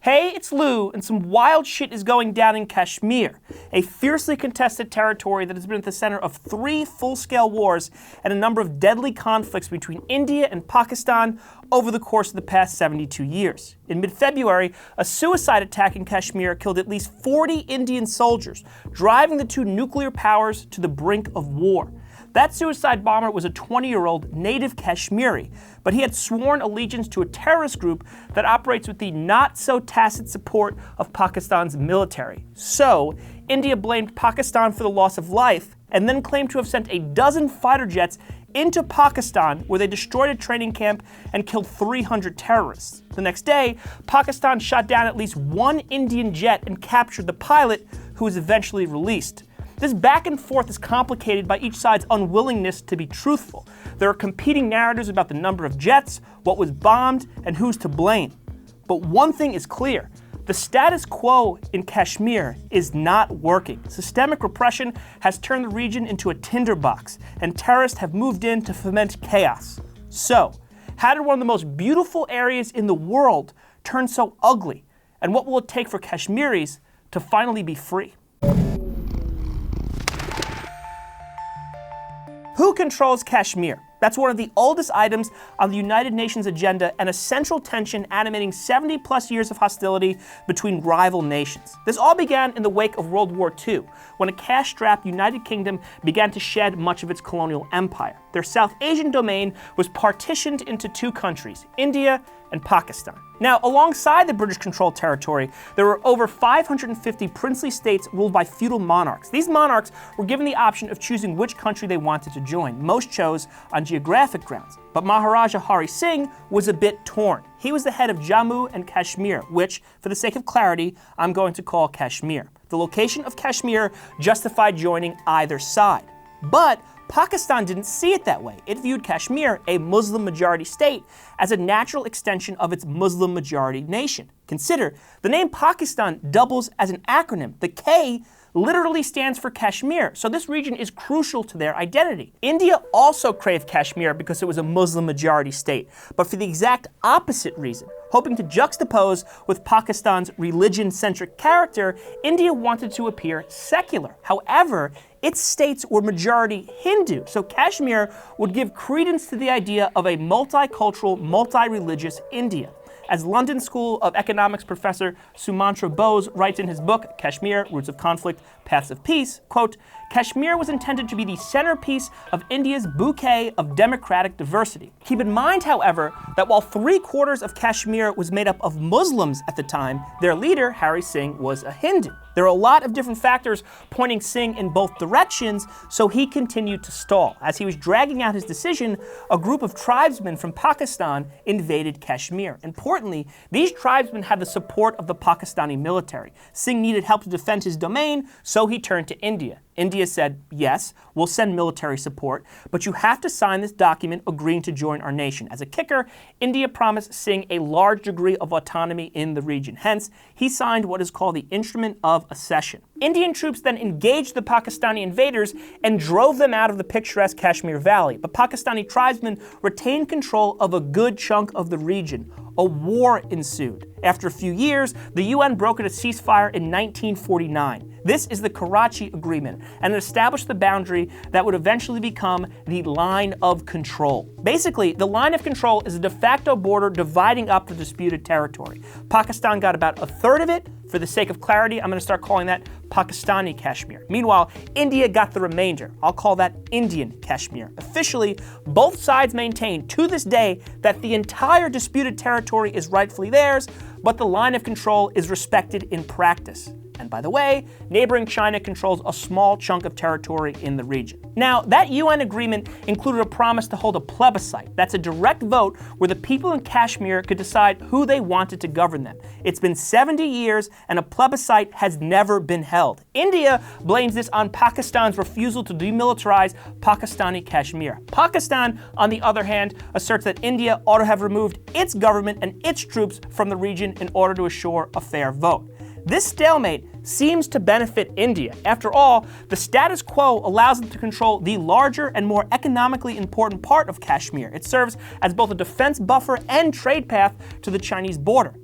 Hey, it's Lou, and some wild shit is going down in Kashmir, a fiercely contested territory that has been at the center of 3 full-scale wars and a number of deadly conflicts between India and Pakistan over the course of the past 72 years. In mid-February, a suicide attack in Kashmir killed at least 40 Indian soldiers, driving the 2 nuclear powers to the brink of war. That suicide bomber was a 20-year-old native Kashmiri, but he had sworn allegiance to a terrorist group that operates with the not-so-tacit support of Pakistan's military. So, India blamed Pakistan for the loss of life, and then claimed to have sent a dozen fighter jets into Pakistan, where they destroyed a training camp and killed 300 terrorists. The next day, Pakistan shot down at least 1 Indian jet and captured the pilot, who was eventually released. This back and forth is complicated by each side's unwillingness to be truthful. There are competing narratives about the number of jets, what was bombed, and who's to blame. But one thing is clear. The status quo in Kashmir is not working. Systemic repression has turned the region into a tinderbox, and terrorists have moved in to foment chaos. So, how did one of the most beautiful areas in the world turn so ugly? And what will it take for Kashmiris to finally be free? Who controls Kashmir? That's one of the oldest items on the United Nations agenda and a central tension animating 70-plus years of hostility between rival nations. This all began in the wake of World War II, when a cash-strapped United Kingdom began to shed much of its colonial empire. Their South Asian domain was partitioned into 2 countries, India and Pakistan. Now, alongside the British-controlled territory, there were over 550 princely states ruled by feudal monarchs. These monarchs were given the option of choosing which country they wanted to join. Most chose on geographic grounds. But Maharaja Hari Singh was a bit torn. He was the head of Jammu and Kashmir, which, for the sake of clarity, I'm going to call Kashmir. The location of Kashmir justified joining either side. But Pakistan didn't see it that way. It viewed Kashmir, a Muslim-majority state, as a natural extension of its Muslim-majority nation. Consider, the name Pakistan doubles as an acronym. The K literally stands for Kashmir, so this region is crucial to their identity. India also craved Kashmir because it was a Muslim-majority state, but for the exact opposite reason. Hoping to juxtapose with Pakistan's religion-centric character, India wanted to appear secular. However, its states were majority Hindu, so Kashmir would give credence to the idea of a multicultural, multi-religious India. As London School of Economics professor Sumantra Bose writes in his book, Kashmir, Roots of Conflict, Paths of Peace, quote, Kashmir was intended to be the centerpiece of India's bouquet of democratic diversity. Keep in mind, however, that while 3/4 of Kashmir was made up of Muslims at the time, their leader, Hari Singh, was a Hindu. There are a lot of different factors pointing Singh in both directions, so he continued to stall. As he was dragging out his decision, a group of tribesmen from Pakistan invaded Kashmir. Importantly, these tribesmen had the support of the Pakistani military. Singh needed help to defend his domain, so he turned to India. India said, yes, we'll send military support, but you have to sign this document agreeing to join our nation. As a kicker, India promised Singh a large degree of autonomy in the region. Hence, he signed what is called the Instrument of Accession. Indian troops then engaged the Pakistani invaders and drove them out of the picturesque Kashmir Valley, but Pakistani tribesmen retained control of a good chunk of the region. A war ensued. After a few years, the UN brokered a ceasefire in 1949. This is the Karachi Agreement, and it established the boundary that would eventually become the Line of Control. Basically, the Line of Control is a de facto border dividing up the disputed territory. Pakistan got about 1/3 of it. For the sake of clarity, I'm going to start calling that Pakistani Kashmir. Meanwhile, India got the remainder. I'll call that Indian Kashmir. Officially, both sides maintain to this day that the entire disputed territory is rightfully theirs, but the Line of Control is respected in practice. And by the way, neighboring China controls a small chunk of territory in the region. Now, that UN agreement included a promise to hold a plebiscite. That's a direct vote where the people in Kashmir could decide who they wanted to govern them. It's been 70 years, and a plebiscite has never been held. India blames this on Pakistan's refusal to demilitarize Pakistani Kashmir. Pakistan, on the other hand, asserts that India ought to have removed its government and its troops from the region in order to assure a fair vote. This stalemate seems to benefit India. After all, the status quo allows them to control the larger and more economically important part of Kashmir. It serves as both a defense buffer and trade path to the Chinese border.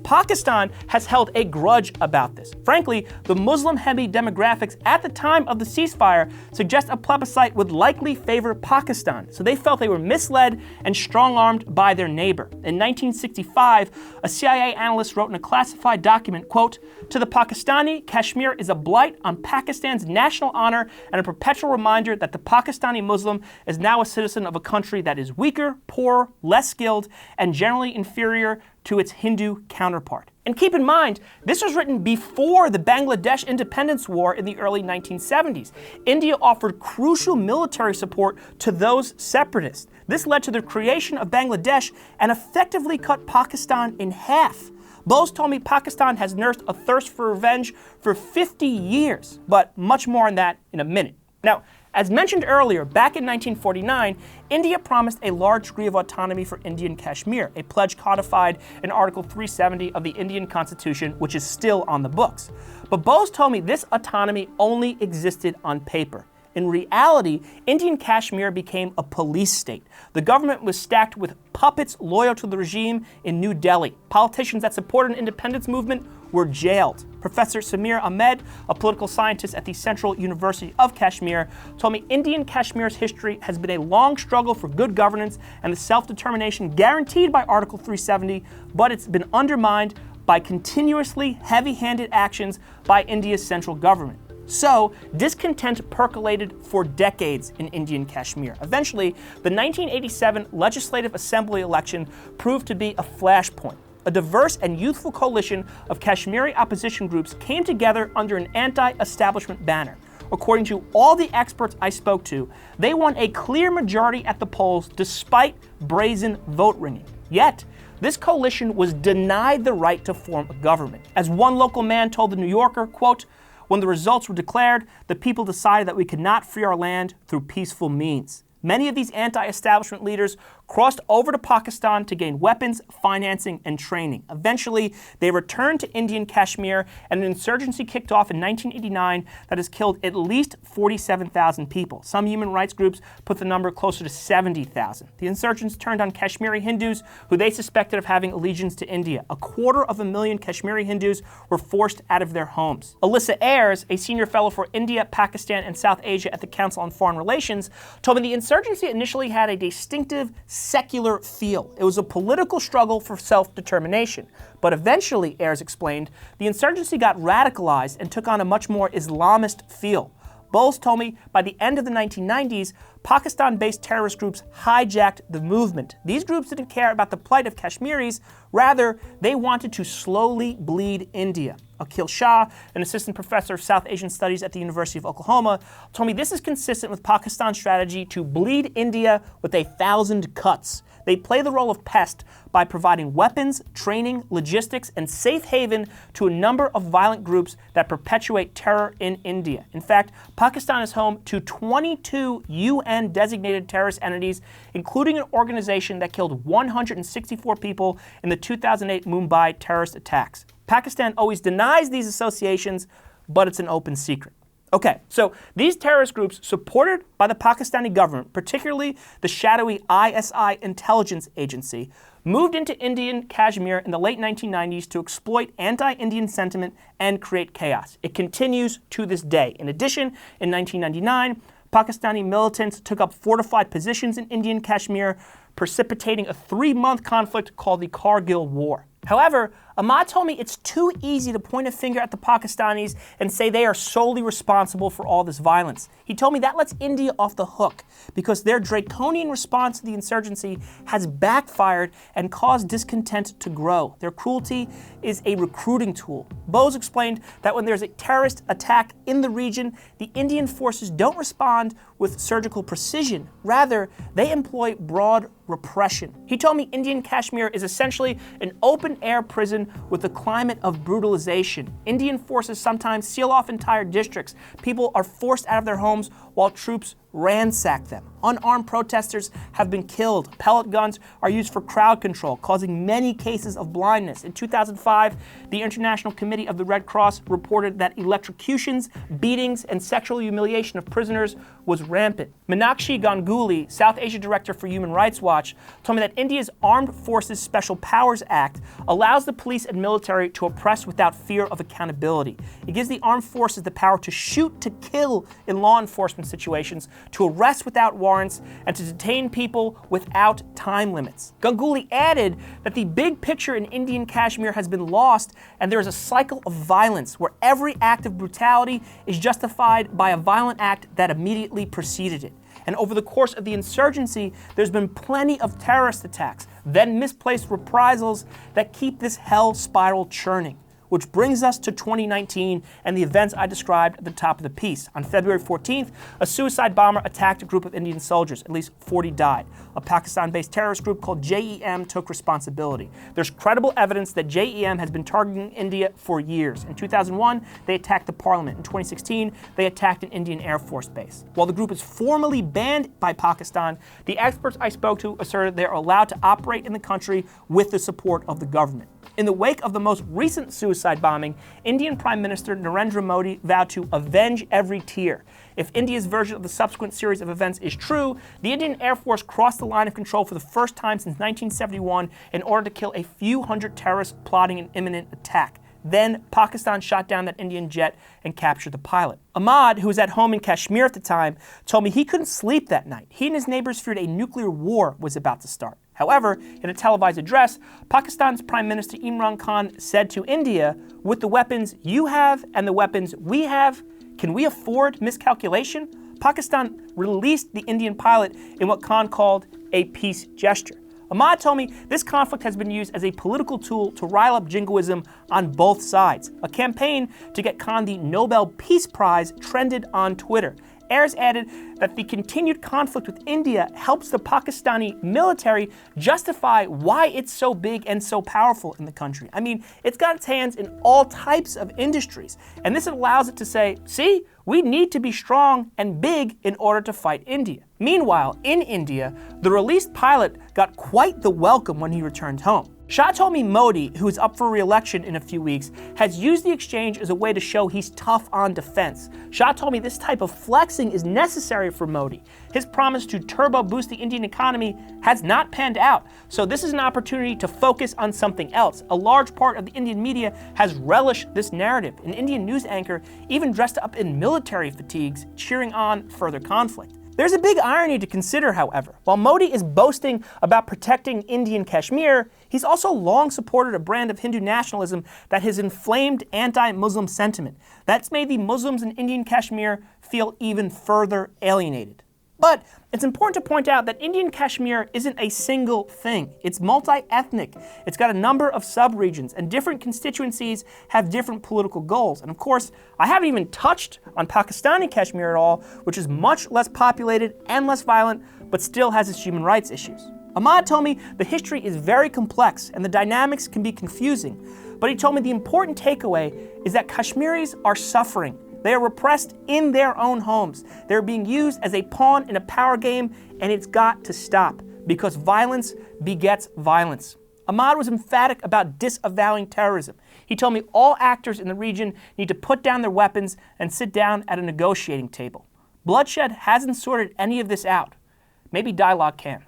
Pakistan has held a grudge about this. Frankly, the Muslim-heavy demographics at the time of the ceasefire suggest a plebiscite would likely favor Pakistan, so they felt they were misled and strong-armed by their neighbor. In 1965, a CIA analyst wrote in a classified document, quote, "To the Pakistani, Kashmir is a blight on Pakistan's national honor and a perpetual reminder that the Pakistani Muslim is now a citizen of a country that is weaker, poorer, less skilled, and generally inferior to its Hindu counterpart." And keep in mind, this was written before the Bangladesh Independence War in the early 1970s. India offered crucial military support to those separatists. This led to the creation of Bangladesh and effectively cut Pakistan in half. Bose told me Pakistan has nursed a thirst for revenge for 50 years, but much more on that in a minute. Now, as mentioned earlier, back in 1949, India promised a large degree of autonomy for Indian Kashmir, a pledge codified in Article 370 of the Indian Constitution, which is still on the books. But Bose told me this autonomy only existed on paper. In reality, Indian Kashmir became a police state. The government was stacked with puppets loyal to the regime in New Delhi. Politicians that supported an independence movement were jailed. Professor Samir Ahmed, a political scientist at the Central University of Kashmir, told me Indian Kashmir's history has been a long struggle for good governance and the self-determination guaranteed by Article 370, but it's been undermined by continuously heavy-handed actions by India's central government. So, discontent percolated for decades in Indian Kashmir. Eventually, the 1987 Legislative Assembly election proved to be a flashpoint. A diverse and youthful coalition of Kashmiri opposition groups came together under an anti-establishment banner. According to all the experts I spoke to, they won a clear majority at the polls despite brazen vote ringing. Yet, this coalition was denied the right to form a government. As one local man told the New Yorker, quote, "When the results were declared, the people decided that we could not free our land through peaceful means." Many of these anti-establishment leaders crossed over to Pakistan to gain weapons, financing, and training. Eventually, they returned to Indian Kashmir, and an insurgency kicked off in 1989 that has killed at least 47,000 people. Some human rights groups put the number closer to 70,000. The insurgents turned on Kashmiri Hindus, who they suspected of having allegiance to India. 250,000 Kashmiri Hindus were forced out of their homes. Alyssa Ayres, a senior fellow for India, Pakistan, and South Asia at the Council on Foreign Relations, told me the insurgency initially had a distinctive secular feel. It was a political struggle for self-determination. But eventually, Ayres explained, the insurgency got radicalized and took on a much more Islamist feel. Bose told me by the end of the 1990s, Pakistan-based terrorist groups hijacked the movement. These groups didn't care about the plight of Kashmiris. Rather, they wanted to slowly bleed India. Akil Shah, an assistant professor of South Asian Studies at the University of Oklahoma, told me this is consistent with Pakistan's strategy to bleed India with 1,000 cuts. They play the role of pest by providing weapons, training, logistics, and safe haven to a number of violent groups that perpetuate terror in India. In fact, Pakistan is home to 22 UN-designated terrorist entities, including an organization that killed 164 people in the 2008 Mumbai terrorist attacks. Pakistan always denies these associations, but it's an open secret. Okay, so these terrorist groups supported by the Pakistani government, particularly the shadowy ISI intelligence agency, moved into Indian Kashmir in the late 1990s to exploit anti-Indian sentiment and create chaos. It continues to this day. In addition, in 1999, Pakistani militants took up fortified positions in Indian Kashmir, precipitating a 3-month conflict called the Kargil War. However, Ahmad told me it's too easy to point a finger at the Pakistanis and say they are solely responsible for all this violence. He told me that lets India off the hook because their draconian response to the insurgency has backfired and caused discontent to grow. Their cruelty is a recruiting tool. Bose explained that when there's a terrorist attack in the region, the Indian forces don't respond with surgical precision. Rather, they employ broad repression. He told me Indian Kashmir is essentially an open-air prison with a climate of brutalization. Indian forces sometimes seal off entire districts. People are forced out of their homes while troops ransacked them. Unarmed protesters have been killed. Pellet guns are used for crowd control, causing many cases of blindness. In 2005, the International Committee of the Red Cross reported that electrocutions, beatings, and sexual humiliation of prisoners was rampant. Meenakshi Ganguly, South Asia Director for Human Rights Watch, told me that India's Armed Forces Special Powers Act allows the police and military to oppress without fear of accountability. It gives the armed forces the power to shoot to kill in law enforcement situations, to arrest without warrants, and to detain people without time limits. Ganguly added that the big picture in Indian Kashmir has been lost, and there is a cycle of violence where every act of brutality is justified by a violent act that immediately preceded it. And over the course of the insurgency, there's been plenty of terrorist attacks, then misplaced reprisals that keep this hell spiral churning. Which brings us to 2019 and the events I described at the top of the piece. On February 14th, a suicide bomber attacked a group of Indian soldiers. At least 40 died. A Pakistan-based terrorist group called JEM took responsibility. There's credible evidence that JEM has been targeting India for years. In 2001, they attacked the parliament. In 2016, they attacked an Indian Air Force base. While the group is formally banned by Pakistan, the experts I spoke to asserted they are allowed to operate in the country with the support of the government. In the wake of the most recent suicide bombing, Indian Prime Minister Narendra Modi vowed to avenge every tear. If India's version of the subsequent series of events is true, the Indian Air Force crossed the line of control for the first time since 1971 in order to kill a few hundred terrorists plotting an imminent attack. Then Pakistan shot down that Indian jet and captured the pilot. Ahmad, who was at home in Kashmir at the time, told me he couldn't sleep that night. He and his neighbors feared a nuclear war was about to start. However, in a televised address, Pakistan's Prime Minister Imran Khan said to India, "With the weapons you have and the weapons we have, can we afford miscalculation?" Pakistan released the Indian pilot in what Khan called a peace gesture. Ahmad told me this conflict has been used as a political tool to rile up jingoism on both sides. A campaign to get Khan the Nobel Peace Prize trended on Twitter. Ayres added that the continued conflict with India helps the Pakistani military justify why it's so big and so powerful in the country. I mean, it's got its hands in all types of industries, and this allows it to say, see, we need to be strong and big in order to fight India. Meanwhile, in India, the released pilot got quite the welcome when he returned home. Shah told me Modi, who is up for re-election in a few weeks, has used the exchange as a way to show he's tough on defense. Shah told me this type of flexing is necessary for Modi. His promise to turbo boost the Indian economy has not panned out, so this is an opportunity to focus on something else. A large part of the Indian media has relished this narrative. An Indian news anchor even dressed up in military fatigues, cheering on further conflict. There's a big irony to consider, however. While Modi is boasting about protecting Indian Kashmir, he's also long supported a brand of Hindu nationalism that has inflamed anti-Muslim sentiment. That's made the Muslims in Indian Kashmir feel even further alienated. But it's important to point out that Indian Kashmir isn't a single thing. It's multi-ethnic. It's got a number of sub-regions, and different constituencies have different political goals. And of course, I haven't even touched on Pakistani Kashmir at all, which is much less populated and less violent, but still has its human rights issues. Ahmad told me the history is very complex and the dynamics can be confusing, but he told me the important takeaway is that Kashmiris are suffering. They are repressed in their own homes. They're being used as a pawn in a power game, and it's got to stop, because violence begets violence. Ahmad was emphatic about disavowing terrorism. He told me all actors in the region need to put down their weapons and sit down at a negotiating table. Bloodshed hasn't sorted any of this out. Maybe dialogue can.